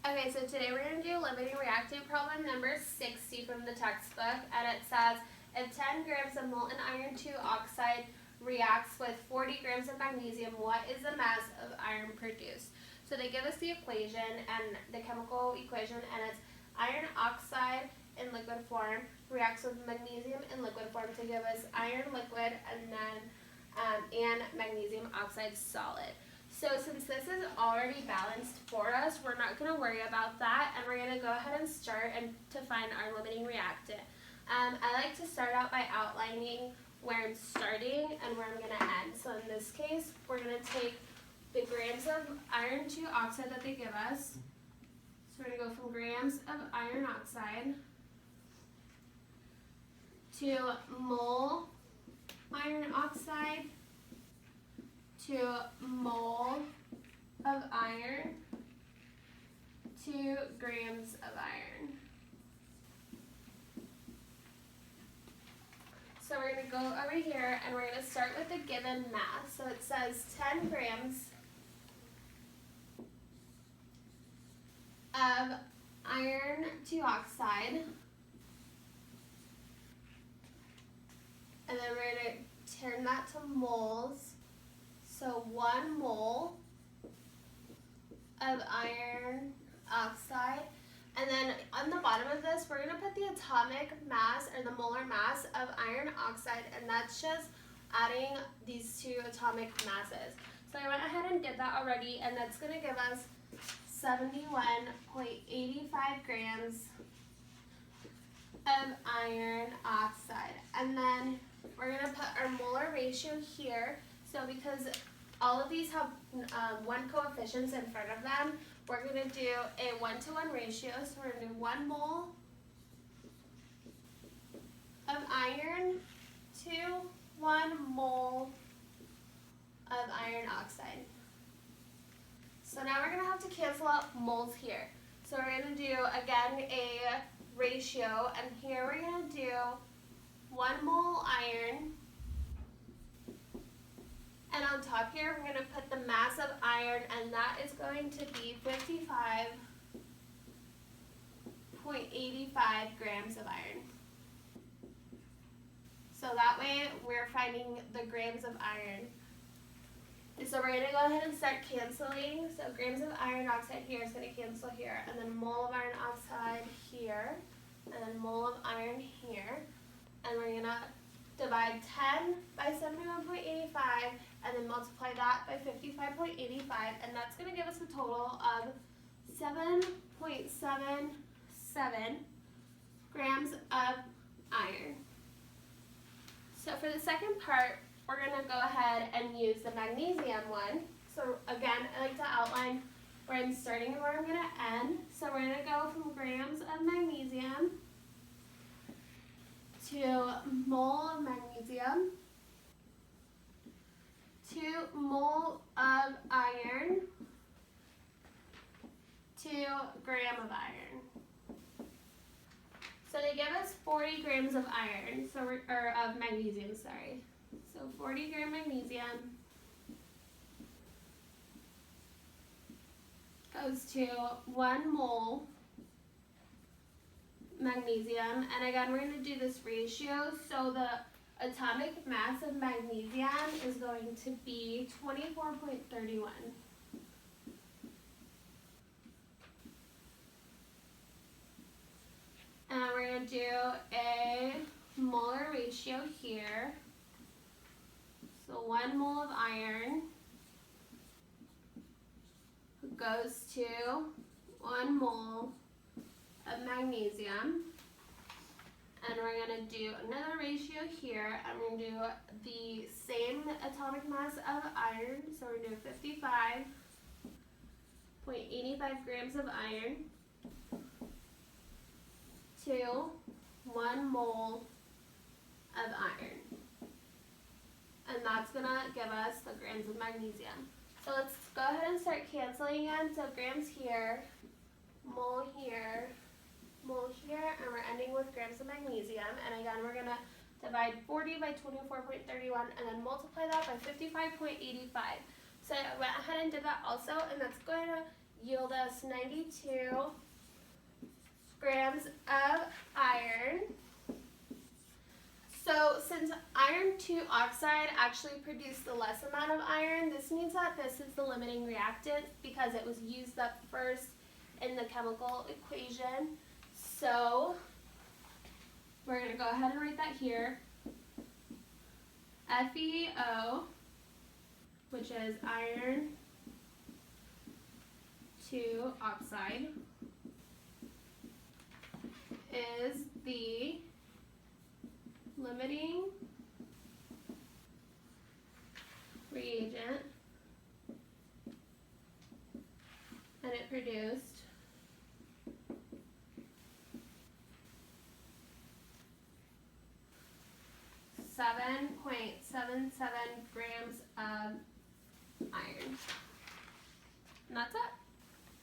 Okay, so today we're going to do limiting reactant problem number 60 from the textbook, and it says if 10 grams of molten iron 2 oxide reacts with 40 grams of magnesium, what is the mass of iron produced? So they give us the equation and the chemical equation, and it's iron oxide in liquid form reacts with magnesium in liquid form to give us iron liquid and magnesium oxide solid. So since this is already balanced for us, we're not going to worry about that, and we're going to go ahead and start to find our limiting reactant. I like to start out by outlining where I'm starting and where I'm going to end. So in this case, we're going to take the grams of iron 2 oxide that they give us. So we're going to go from grams of iron oxide to mole iron oxide to mole of iron to grams of iron. So we're going to go over here and we're going to start with the given mass. So it says 10 grams of iron 2 oxide, and then we're going to turn that to moles. So 1 mole of iron oxide, and then on the bottom of this, we're going to put the atomic mass or the molar mass of iron oxide, and that's just adding these two atomic masses. So I went ahead and did that already, and that's going to give us 71.85 grams of iron oxide. And then we're going to put our molar ratio here. So because all of these have 1 coefficients in front of them, we're going to do a 1-to-1 ratio. So we're going to do 1 mole of iron to 1 mole of iron oxide. So now we're going to have to cancel out moles here. So we're going to do, again, a ratio, and here we're going to do 1 mole iron. And on top here, we're going to put the mass of iron, and that is going to be 55.85 grams of iron. So that way, we're finding the grams of iron. So we're going to go ahead and start canceling. So grams of iron oxide here is going to cancel here, and then mole of iron oxide here, and then mole of iron here. And we're going to divide 10 by 71.85 and then multiply that by 55.85, and that's going to give us a total of 7.77 grams of iron. So for the second part, we're going to go ahead and use the magnesium one. So again, I like to outline where I'm starting and where I'm going to end. So we're going to go from grams of magnesium to mole of magnesium to mole of iron to gram of iron. So they give us 40 grams of iron, or of magnesium, sorry. So 40 gram magnesium goes to 1 mole magnesium, and again we're going to do this ratio. So the atomic mass of magnesium is going to be 24.31. And we're going to do a molar ratio here. So 1 mole of iron goes to 1 mole of magnesium, and we're going to do another ratio here, and we're going to do the same atomic mass of iron. So we're going to do 55.85 grams of iron to 1 mole of iron, and that's going to give us the grams of magnesium. So let's go ahead and start canceling again. So grams here, mole here, mole here, and we're ending with grams of magnesium. And again, we're going to divide 40 by 24.31 and then multiply that by 55.85. So I went ahead and did that also, and that's going to yield us 92 grams of iron. So since iron 2 oxide actually produced the less amount of iron, this means that this is the limiting reactant because it was used up first in the chemical equation. So we're going to go ahead and write that here. FeO, which is iron 2 oxide, is the limiting reagent, and it produced 7.77 grams of iron. And that's it.